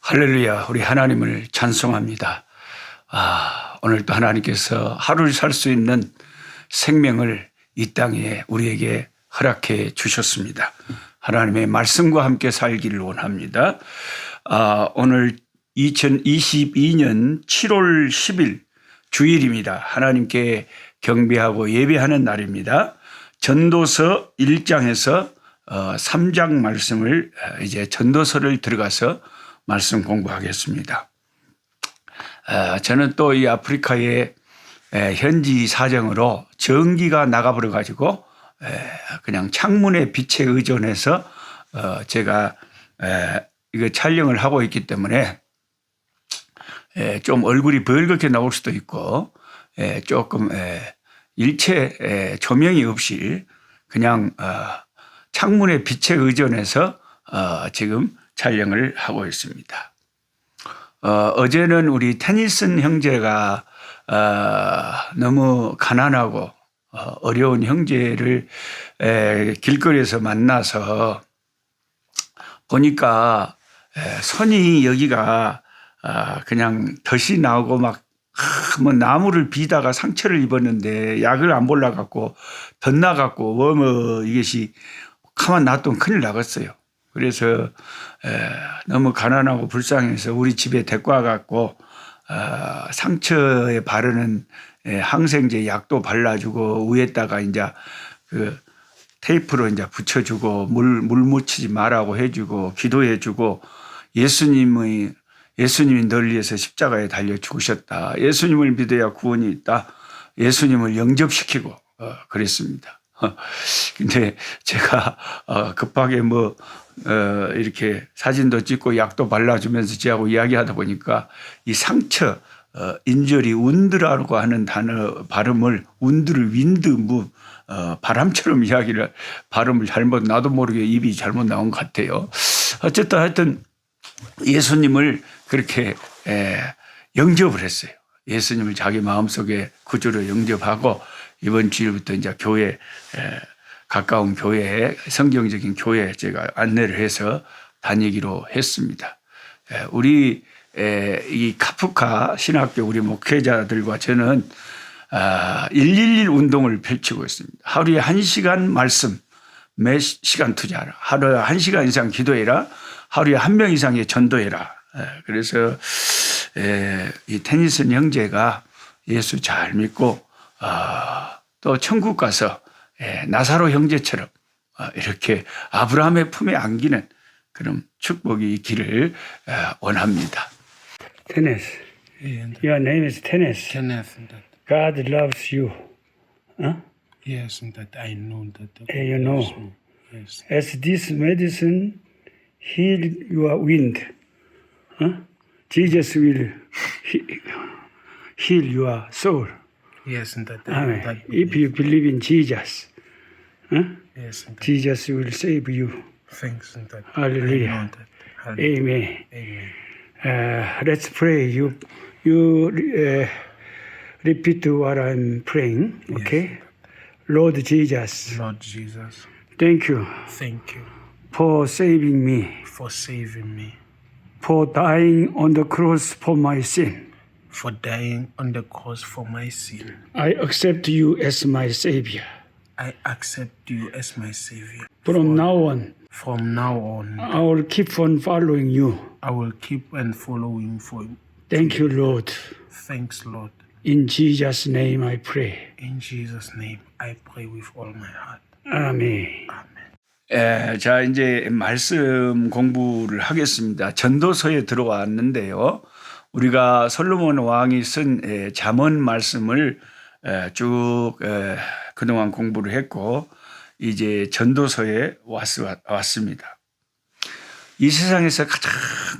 할렐루야, 우리 하나님을 찬송합니다. 오늘도 하나님께서 하루를 살 수 있는 생명을 이 땅에 우리에게 허락해 주셨습니다. 하나님의 말씀과 함께 살기를 원합니다. 오늘 2022년 7월 10일 주일입니다. 하나님께 경배하고 예배하는 날입니다. 전도서 1장에서 3장 말씀을 이제 전도서를 들어가서 말씀 공부하겠습니다. 저는 또 이 아프리카의 현지 사정으로 전기가 나가버려 가지고 그냥 창문의 빛에 의존해서 제가 이거 촬영을 하고 있기 때문에 좀 얼굴이 벌겋게 나올 수도 있고 조금 일체 조명이 없이 그냥 창문의 빛에 의존해서 지금 촬영을 하고 있습니다. 어제는 우리 테니슨 형제가 너무 가난하고 어려운 형제를 길거리에서 만나서 보니까 손이 여기가 그냥 덫이 나오고 막 뭐 나무를 비다가 상처를 입었는데 약을 안 몰라갖고 덧나갖고 이것이 가만 놔두면 큰일 나겠어요. 그래서 너무 가난하고 불쌍해서 우리 집에 데리고 와갖고 상처에 바르는 항생제 약도 발라주고 위에다가 이제 그 테이프로 이제 붙여주고 물 묻히지 말라고 해주고 기도해주고 예수님이 널 위해서 십자가에 달려 죽으셨다. 예수님을 믿어야 구원이 있다. 예수님을 영접시키고 그랬습니다. 근데 제가 급하게 이렇게 사진도 찍고 약도 발라주면서 저하고 이야기하다 보니까 이 상처, 인절이 운드라고 하는 단어 발음을 운드를 윈드 바람처럼 발음을 잘못 나도 모르게 입이 잘못 나온 것 같아요. 어쨌든 하여튼 예수님을 그렇게 영접을 했어요. 예수님을 자기 마음속에 구주로 영접하고 이번 주일부터 이제 교회 가까운 교회에 성경적인 교회에 제가 안내를 해서 다니기로 했습니다. 우리 이 카프카 신학교 우리 목회자들과 저는 111 운동을 펼치고 있습니다. 하루에 1시간 말씀, 몇 시간 투자하라. 하루에 1시간 이상 기도해라. 하루에 1명 이상의 전도해라. 그래서 이 테니슨 형제가 예수 잘 믿고 또 천국 가서 나사로 형제처럼 이렇게 아브라함의 품에 안기는 그런 축복이 있기를 원합니다. Kenneth, your name is Kenneth. Kenneth, God loves you. yes, that I know that. You know. Yes. As this medicine heal your wind, Jesus will heal your soul. Yes, that. Amen. that If you believe in Jesus, yes, that. Jesus will save you. Thanks, that. Hallelujah. I know that. Hallelujah. Amen. Amen. Let's pray. You repeat what I'm praying. Okay. Lord Jesus, Lord Jesus, thank you thank you for saving me, for saving me, for dying on the cross for my sin. for dying on the cross for my sin. I accept you as my Savior. I accept you as my Savior. From now on, From now on, I will keep on following you. I will keep and following for you. Thank you, Lord. Thanks, Lord. In Jesus' name I pray. In Jesus' name, I pray with all my heart. Amen. Amen. 자, 이제 말씀 공부를 하겠습니다. 전도서에 들어왔는데요. 우리가 솔로몬 왕이 쓴 잠언 말씀을 쭉 그동안 공부를 했고 이제 전도서에 왔습니다. 이 세상에서 가장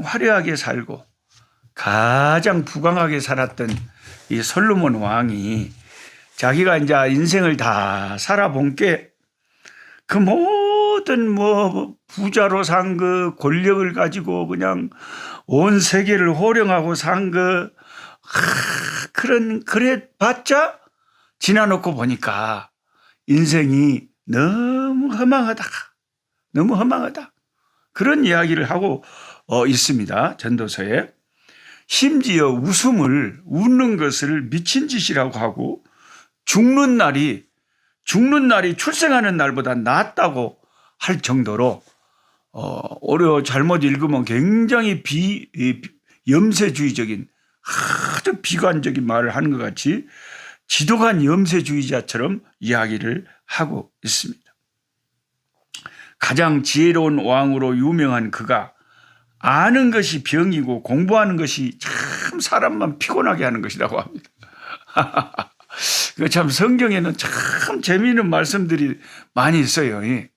화려하게 살고 가장 부강하게 살았던 이 솔로몬 왕이 자기가 이제 인생을 다 살아본 게 그 모든 부자로 산 그 권력을 가지고 그냥 온 세계를 호령하고 산 그래 봤자 지나놓고 보니까 인생이 너무 허망하다. 그런 이야기를 하고 있습니다. 전도서에. 심지어 웃는 것을 미친 짓이라고 하고 죽는 날이 출생하는 날보다 낫다고 할 정도로 잘못 읽으면 굉장히 염세주의적인 아주 비관적인 말을 하는 것 같이 지독한 염세주의자처럼 이야기를 하고 있습니다. 가장 지혜로운 왕으로 유명한 그가 아는 것이 병이고 공부하는 것이 참 사람만 피곤하게 하는 것이라고 합니다. 참 성경에는 참 재미있는 말씀들이 많이 있어요. 예.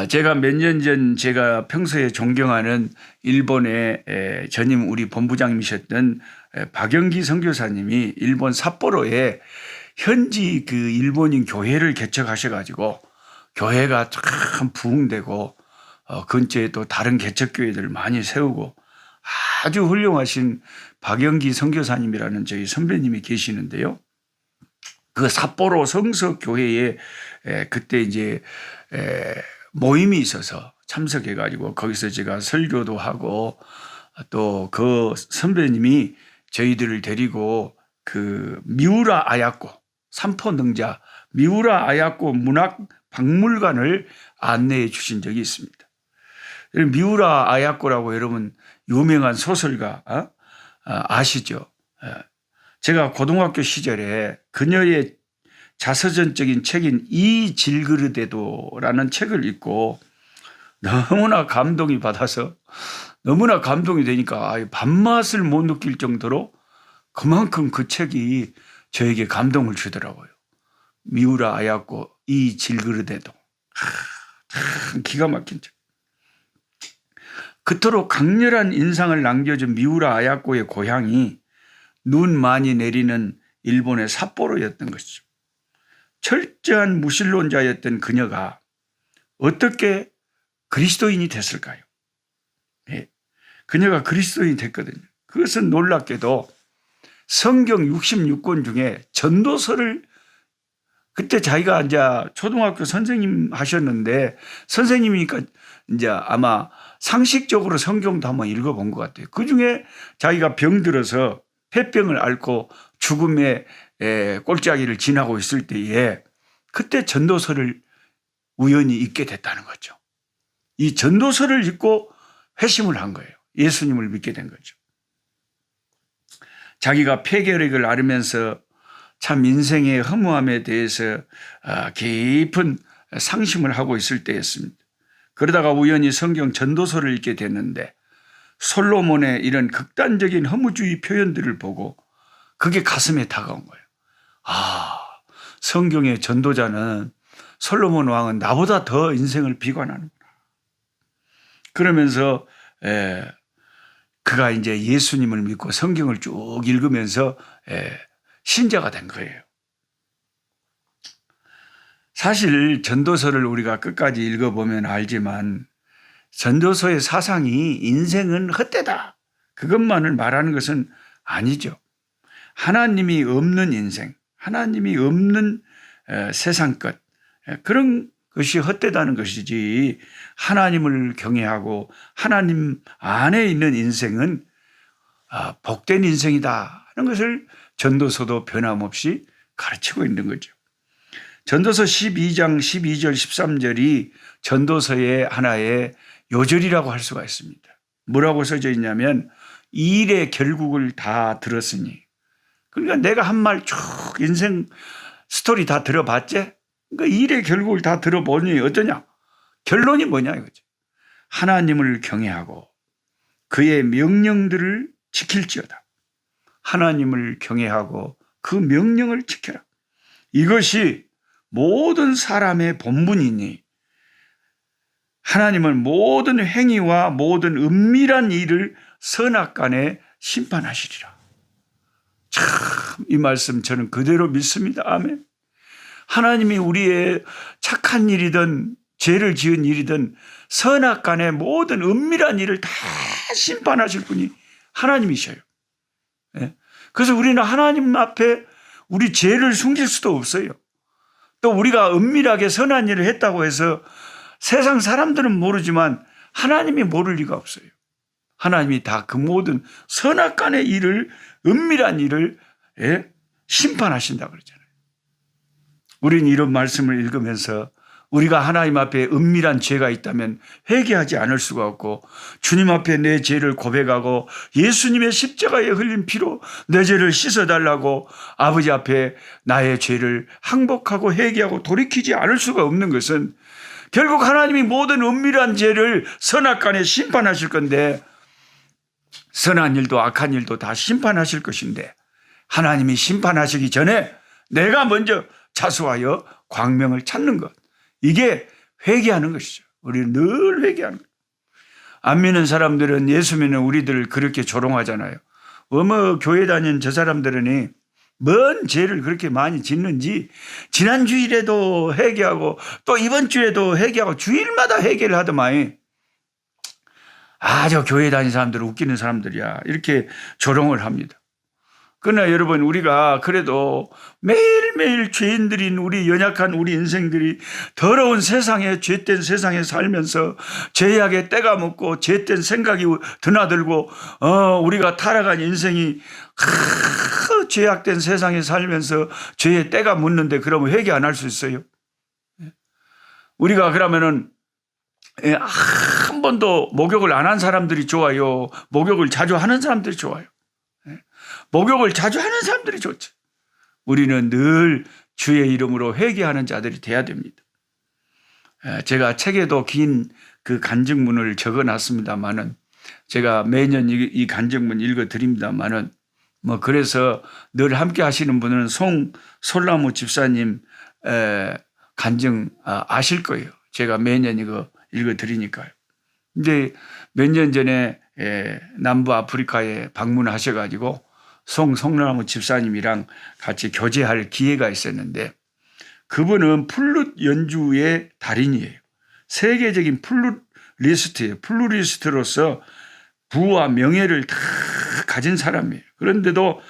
제가 몇 년 전 제가 평소에 존경하는 일본의 전임 우리 본부장님이셨던 박영기 선교사님이 일본 삿포로에 현지 그 일본인 교회를 개척하셔가지고 교회가 참 부흥되고 근처에 또 다른 개척교회들을 많이 세우고 아주 훌륭하신 박영기 선교사님이라는 저희 선배님이 계시는데요. 그 삿포로 성서교회에 그때 이제 모임이 있어서 참석해가지고 거기서 제가 설교도 하고 또 그 선배님이 저희들을 데리고 그 미우라 아야코 삼포능자 미우라 아야코 문학 박물관을 안내해 주신 적이 있습니다. 미우라 아야코라고 여러분 유명한 소설가 아시죠? 제가 고등학교 시절에 그녀의 자서전적인 책인 이 질그릇에도라는 책을 읽고 너무나 감동이 받아서 너무나 감동이 되니까 밥맛을 못 느낄 정도로 그만큼 그 책이 저에게 감동을 주더라고요. 미우라 아야코 이 질그릇에도 참 기가 막힌 책. 그토록 강렬한 인상을 남겨준 미우라 아야코의 고향이 눈 많이 내리는 일본의 삿포로였던 것이죠. 철저한 무신론자였던 그녀가 어떻게 그리스도인이 됐을까요? 네. 그녀가 그리스도인이 됐거든요. 그것은 놀랍게도 성경 66권 중에 전도서를 그때 자기가 이제 초등학교 선생님 하셨는데 선생님이니까 이제 아마 상식적으로 성경도 한번 읽어본 것 같아요. 그 중에 자기가 병들어서 폐병을 앓고 죽음의 꼴짜기를 지나고 있을 때에 그때 전도서를 우연히 읽게 됐다는 거죠. 이 전도서를 읽고 회심을 한 거예요. 예수님을 믿게 된 거죠. 자기가 폐결핵을 앓으면서 참 인생의 허무함에 대해서 깊은 상심을 하고 있을 때였습니다. 그러다가 우연히 성경 전도서를 읽게 됐는데 솔로몬의 이런 극단적인 허무주의 표현들을 보고 그게 가슴에 다가온 거예요. 성경의 전도자는 솔로몬 왕은 나보다 더 인생을 비관하는구나. 그러면서 그가 이제 예수님을 믿고 성경을 쭉 읽으면서 신자가 된 거예요. 사실 전도서를 우리가 끝까지 읽어보면 알지만 전도서의 사상이 인생은 헛되다. 그것만을 말하는 것은 아니죠. 하나님이 없는 인생, 하나님이 없는 세상 것, 그런 것이 헛되다는 것이지 하나님을 경외하고 하나님 안에 있는 인생은 복된 인생이다 하는 것을 전도서도 변함없이 가르치고 있는 거죠. 전도서 12장 12절 13절이 전도서의 하나의 요절이라고 할 수가 있습니다. 뭐라고 써져 있냐면 일의 결국을 다 들었으니, 그러니까 내가 한 말 쭉 인생 스토리 다 들어봤지? 그러니까 일의 결국을 다 들어보니 어떠냐? 결론이 뭐냐 이거죠. 하나님을 경외하고 그의 명령들을 지킬지어다. 하나님을 경외하고 그 명령을 지켜라. 이것이 모든 사람의 본분이니 하나님은 모든 행위와 모든 은밀한 일을 선악간에 심판하시리라. 참 이 말씀 저는 그대로 믿습니다. 아멘. 하나님이 우리의 착한 일이든 죄를 지은 일이든 선악간에 모든 은밀한 일을 다 심판하실 분이 하나님이셔요. 그래서 우리는 하나님 앞에 우리 죄를 숨길 수도 없어요. 또 우리가 은밀하게 선한 일을 했다고 해서 세상 사람들은 모르지만 하나님이 모를 리가 없어요. 하나님이 다 그 모든 선악간의 일을, 은밀한 일을 심판하신다고 그러잖아요. 우리는 이런 말씀을 읽으면서 우리가 하나님 앞에 은밀한 죄가 있다면 회개하지 않을 수가 없고, 주님 앞에 내 죄를 고백하고 예수님의 십자가에 흘린 피로 내 죄를 씻어달라고 아버지 앞에 나의 죄를 항복하고 회개하고 돌이키지 않을 수가 없는 것은, 결국 하나님이 모든 은밀한 죄를 선악간에 심판하실 건데, 선한 일도 악한 일도 다 심판하실 것인데, 하나님이 심판하시기 전에 내가 먼저 자수하여 광명을 찾는 것, 이게 회개하는 것이죠. 우리는 늘 회개하는 거예요. 안 믿는 사람들은, 예수 믿는 우리들을 그렇게 조롱하잖아요. 어머 교회 다닌 저 사람들은 뭔 죄를 그렇게 많이 짓는지, 지난 주일에도 회개하고 또 이번 주에도 회개하고 주일마다 회개를 하더만, 저 교회 다닌 사람들은 웃기는 사람들이야, 이렇게 조롱을 합니다. 그러나 여러분, 우리가 그래도 매일매일 죄인들인 우리 연약한 우리 인생들이 더러운 세상에, 죄된 세상에 살면서 죄악에 때가 묻고 죄된 생각이 드나들고, 우리가 타락한 인생이 죄악된 세상에 살면서 죄에 때가 묻는데, 그러면 회개 안 할 수 있어요? 우리가 그러면은 한 번도 목욕을 안 한 사람들이 좋아요? 목욕을 자주 하는 사람들이 좋아요? 목욕을 자주 하는 사람들이 좋죠. 우리는 늘 주의 이름으로 회개하는 자들이 돼야 됩니다. 제가 책에도 긴 그 간증문을 적어놨습니다만은, 제가 매년 이 간증문 읽어드립니다만은, 그래서 늘 함께 하시는 분은 솔나무 집사님 간증 아실 거예요. 제가 매년 이거 읽어드리니까요. 근데 몇 년 전에 남부 아프리카에 방문하셔가지고 송나무 집사님이랑 같이 교제할 기회가 있었는데, 그분은 플룻 연주의 달인이에요. 세계적인 플루리스트로서 부와 명예를 다 가진 사람이에요. 그런데도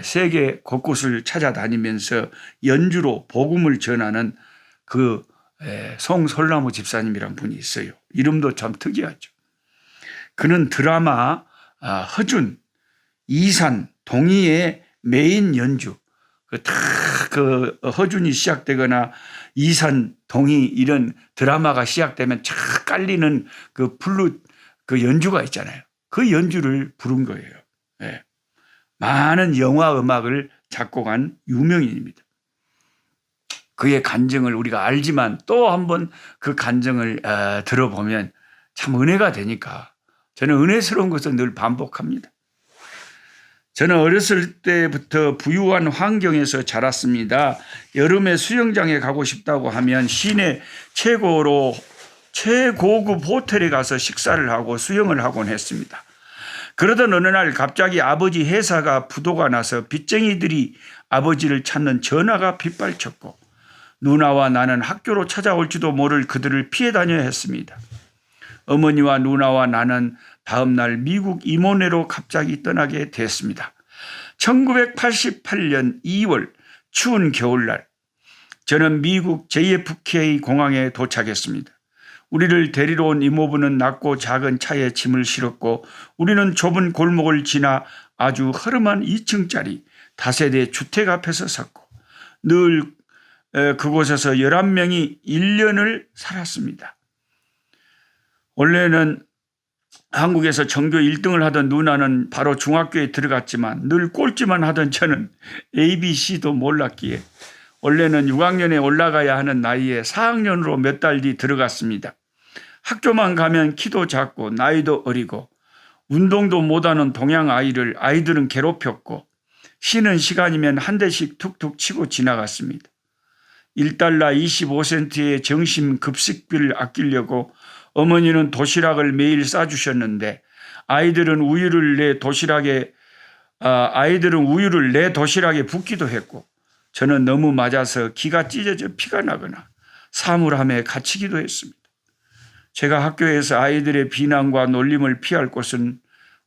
세계 곳곳을 찾아다니면서 연주로 복음을 전하는 그 송솔나무 집사님이란 분이 있어요. 이름도 참 특이하죠. 그는 드라마 허준, 이산, 동의의 메인 연주, 그 허준이 시작되거나 이산, 동의 이런 드라마가 시작되면 착 깔리는 그 플룻 그 연주가 있잖아요. 그 연주를 부른 거예요. 많은 영화 음악을 작곡한 유명인입니다. 그의 간증을 우리가 알지만 또 한번 그 간증을 들어보면 참 은혜가 되니까, 저는 은혜스러운 것을 늘 반복합니다. 저는 어렸을 때부터 부유한 환경에서 자랐습니다. 여름에 수영장에 가고 싶다고 하면 시내 최고급 호텔에 가서 식사를 하고 수영을 하곤 했습니다. 그러던 어느 날 갑자기 아버지 회사가 부도가 나서 빚쟁이들이 아버지를 찾는 전화가 빗발쳤고, 누나와 나는 학교로 찾아올지도 모를 그들을 피해 다녀야 했습니다. 어머니와 누나와 나는 다음 날 미국 임원회로 갑자기 떠나게 됐습니다. 1988년 2월 추운 겨울날, 저는 미국 JFK 공항에 도착했습니다. 우리를 데리러 온 이모부는 낮고 작은 차에 짐을 실었고, 우리는 좁은 골목을 지나 아주 허름한 2층짜리 다세대 주택 앞에서 섰고, 늘 그곳에서 11명이 1년을 살았습니다. 원래는 한국에서 전교 1등을 하던 누나는 바로 중학교에 들어갔지만, 늘 꼴찌만 하던 저는 ABC도 몰랐기에 원래는 6학년에 올라가야 하는 나이에 4학년으로 몇 달 뒤 들어갔습니다. 학교만 가면 키도 작고 나이도 어리고 운동도 못하는 동양 아이들은 괴롭혔고, 쉬는 시간이면 한 대씩 툭툭 치고 지나갔습니다. 1달러 25센트의 점심 급식비를 아끼려고 어머니는 도시락을 매일 싸주셨는데, 아이들은 우유를 내 도시락에 붓기도 했고, 저는 너무 맞아서 기가 찢어져 피가 나거나 사물함에 갇히기도 했습니다. 제가 학교에서 아이들의 비난과 놀림을 피할 곳은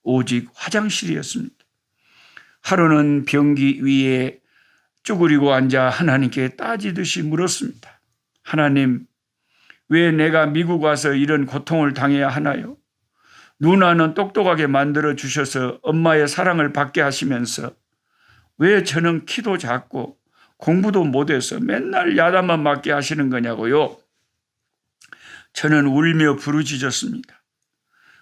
오직 화장실이었습니다. 하루는 변기 위에 쭈그리고 앉아 하나님께 따지듯이 물었습니다. 하나님, 왜 내가 미국 와서 이런 고통을 당해야 하나요? 누나는 똑똑하게 만들어 주셔서 엄마의 사랑을 받게 하시면서 왜 저는 키도 작고 공부도 못해서 맨날 야단만 맞게 하시는 거냐고요? 저는 울며 부르짖었습니다.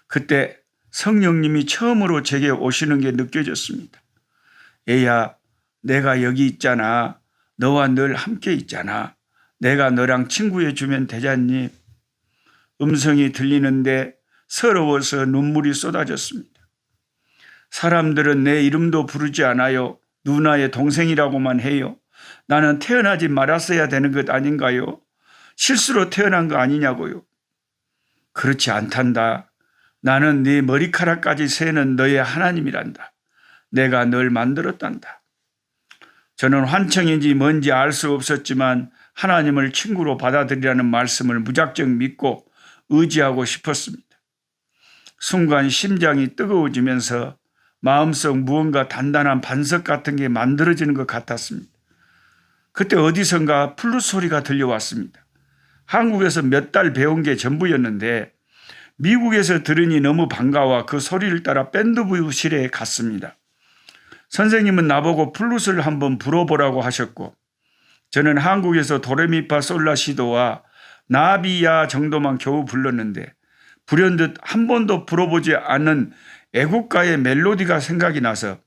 그때 성령님이 처음으로 제게 오시는 게 느껴졌습니다. 얘야, 내가 여기 있잖아. 너와 늘 함께 있잖아. 내가 너랑 친구해 주면 되잖니? 음성이 들리는데 서러워서 눈물이 쏟아졌습니다. 사람들은 내 이름도 부르지 않아요. 누나의 동생이라고만 해요. 나는 태어나지 말았어야 되는 것 아닌가요? 실수로 태어난 거 아니냐고요? 그렇지 않단다. 나는 네 머리카락까지 세는 너의 하나님이란다. 내가 널 만들었단다. 저는 환청인지 뭔지 알 수 없었지만 하나님을 친구로 받아들이라는 말씀을 무작정 믿고 의지하고 싶었습니다. 순간 심장이 뜨거워지면서 마음속 무언가 단단한 반석 같은 게 만들어지는 것 같았습니다. 그때 어디선가 플룻 소리가 들려왔습니다. 한국에서 몇 달 배운 게 전부였는데 미국에서 들으니 너무 반가워 그 소리를 따라 밴드부실에 갔습니다. 선생님은 나보고 플룻을 한번 불어보라고 하셨고 저는 한국에서 도레미파 솔라시도와 나비야 정도만 겨우 불렀는데 불현듯 한 번도 불어보지 않은 애국가의 멜로디가 생각이 나서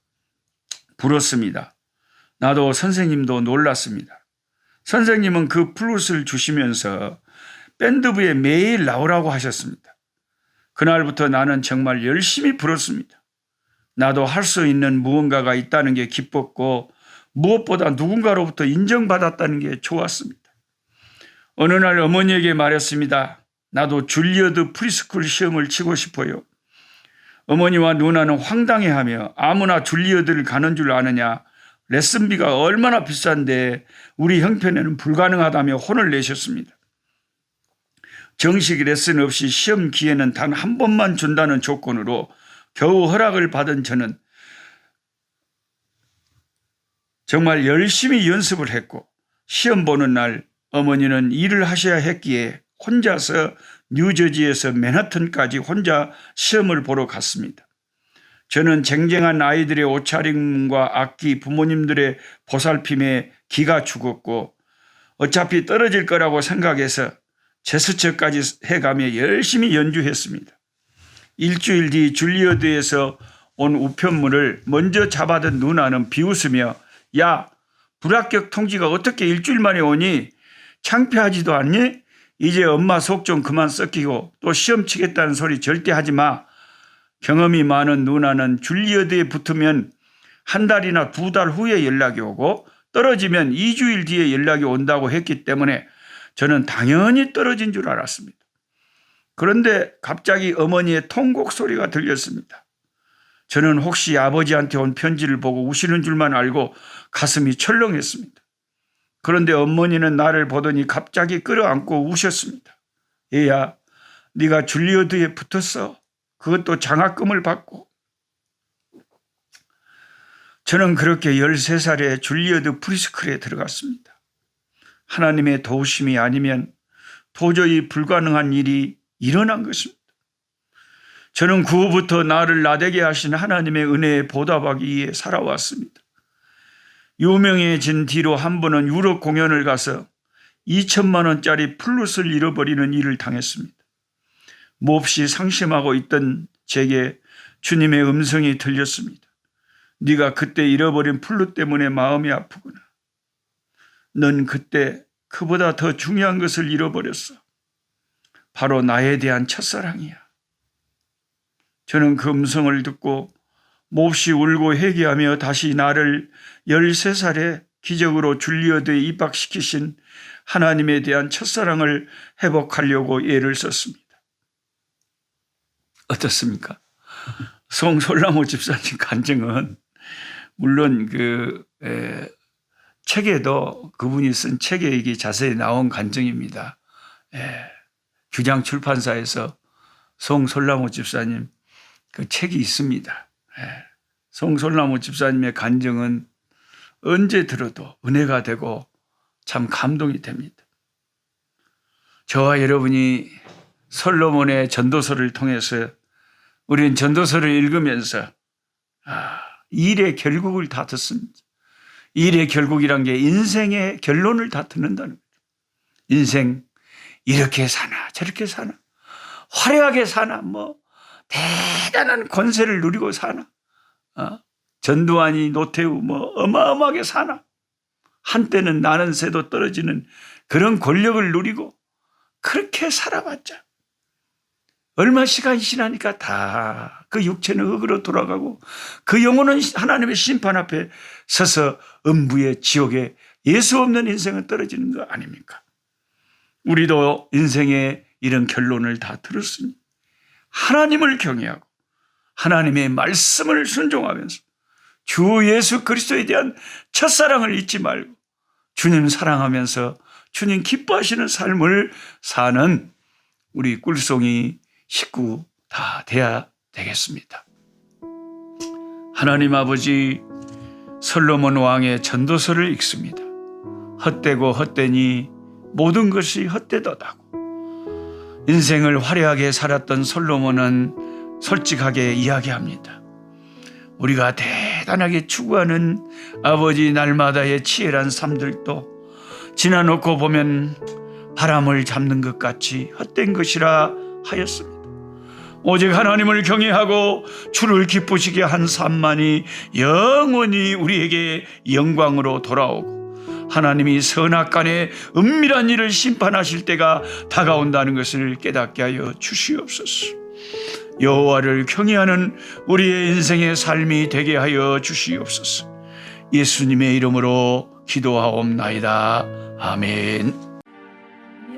불었습니다. 나도 선생님도 놀랐습니다. 선생님은 그 플룻을 주시면서 밴드부에 매일 나오라고 하셨습니다. 그날부터 나는 정말 열심히 불었습니다. 나도 할 수 있는 무언가가 있다는 게 기뻤고 무엇보다 누군가로부터 인정받았다는 게 좋았습니다. 어느 날 어머니에게 말했습니다. 나도 줄리어드 프리스쿨 시험을 치고 싶어요. 어머니와 누나는 황당해하며 아무나 줄리어드를 가는 줄 아느냐. 레슨비가 얼마나 비싼데 우리 형편에는 불가능하다며 혼을 내셨습니다. 정식 레슨 없이 시험 기회는 단 한 번만 준다는 조건으로 겨우 허락을 받은 저는 정말 열심히 연습을 했고 시험 보는 날 어머니는 일을 하셔야 했기에 혼자서 뉴저지에서 맨하튼까지 혼자 시험을 보러 갔습니다. 저는 쟁쟁한 아이들의 옷차림과 악기, 부모님들의 보살핌에 기가 죽었고 어차피 떨어질 거라고 생각해서 제스처까지 해가며 열심히 연주했습니다. 일주일 뒤 줄리어드에서 온 우편물을 먼저 잡아든 누나는 비웃으며 야, 불합격 통지가 어떻게 일주일 만에 오니? 창피하지도 않니? 이제 엄마 속 좀 그만 썩히고 또 시험 치겠다는 소리 절대 하지 마. 경험이 많은 누나는 줄리어드에 붙으면 한 달이나 두 달 후에 연락이 오고 떨어지면 2주일 뒤에 연락이 온다고 했기 때문에 저는 당연히 떨어진 줄 알았습니다. 그런데 갑자기 어머니의 통곡 소리가 들렸습니다. 저는 혹시 아버지한테 온 편지를 보고 우시는 줄만 알고 가슴이 철렁했습니다. 그런데 어머니는 나를 보더니 갑자기 끌어안고 우셨습니다. 얘야, 네가 줄리어드에 붙었어. 그것도 장학금을 받고. 저는 그렇게 13살에 줄리어드 프리스쿨에 들어갔습니다. 하나님의 도우심이 아니면 도저히 불가능한 일이 일어난 것입니다. 저는 그 후부터 나를 나되게 하신 하나님의 은혜에 보답하기 위해 살아왔습니다. 유명해진 뒤로 한 번은 유럽 공연을 가서 2천만 원짜리 플룻을 잃어버리는 일을 당했습니다. 몹시 상심하고 있던 제게 주님의 음성이 들렸습니다. 네가 그때 잃어버린 플룻 때문에 마음이 아프구나. 넌 그때 그보다 더 중요한 것을 잃어버렸어. 바로 나에 대한 첫사랑이야. 저는 그 음성을 듣고 몹시 울고 회개하며 다시 나를 13살에 기적으로 줄리어드에 입학시키신 하나님에 대한 첫사랑을 회복하려고 애를 썼습니다. 어떻습니까? 송솔라모 집사님 간증은 물론 책에도 그분이 쓴 책에 이게 자세히 나온 간증입니다. 규장 출판사에서 송솔라모 집사님 그 책이 있습니다. 송솔라모 집사님의 간증은 언제 들어도 은혜가 되고 참 감동이 됩니다. 저와 여러분이 솔로몬의 전도서를 통해서 우리는 전도서를 읽으면서 일의 결국을 다 듣습니다. 일의 결국이란 게 인생의 결론을 다 듣는다는 거죠. 인생 이렇게 사나 저렇게 사나 화려하게 사나 뭐 대단한 권세를 누리고 사나 전두환이 노태우 뭐 어마어마하게 사나 한때는 나는 새도 떨어지는 그런 권력을 누리고 그렇게 살아봤자 얼마 시간이 지나니까 다 그 육체는 흙으로 돌아가고 그 영혼은 하나님의 심판 앞에 서서 음부의 지옥에 예수 없는 인생은 떨어지는 거 아닙니까? 우리도 인생의 이런 결론을 다 들었으니 하나님을 경외하고 하나님의 말씀을 순종하면서 주 예수 그리스도에 대한 첫사랑을 잊지 말고 주님 사랑하면서 주님 기뻐하시는 삶을 사는 우리 꿀송이 식구 다 돼야 되겠습니다. 하나님 아버지, 솔로몬 왕의 전도서를 읽습니다. 헛되고 헛되니 모든 것이 헛되도다고. 인생을 화려하게 살았던 솔로몬은 솔직하게 이야기합니다. 우리가 대단하게 추구하는 아버지 날마다의 치열한 삶들도 지나놓고 보면 바람을 잡는 것 같이 헛된 것이라 하였습니다. 오직 하나님을 경외하고 주를 기쁘시게 한 삶만이 영원히 우리에게 영광으로 돌아오고 하나님이 선악간의 은밀한 일을 심판하실 때가 다가온다는 것을 깨닫게 하여 주시옵소서. 여호와를 경외하는 우리의 인생의 삶이 되게 하여 주시옵소서. 예수님의 이름으로 기도하옵나이다. 아멘.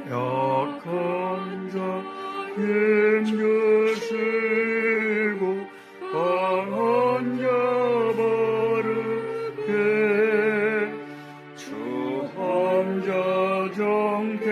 약한 자 힘주시고 강한 자 바르게 주 함자 정태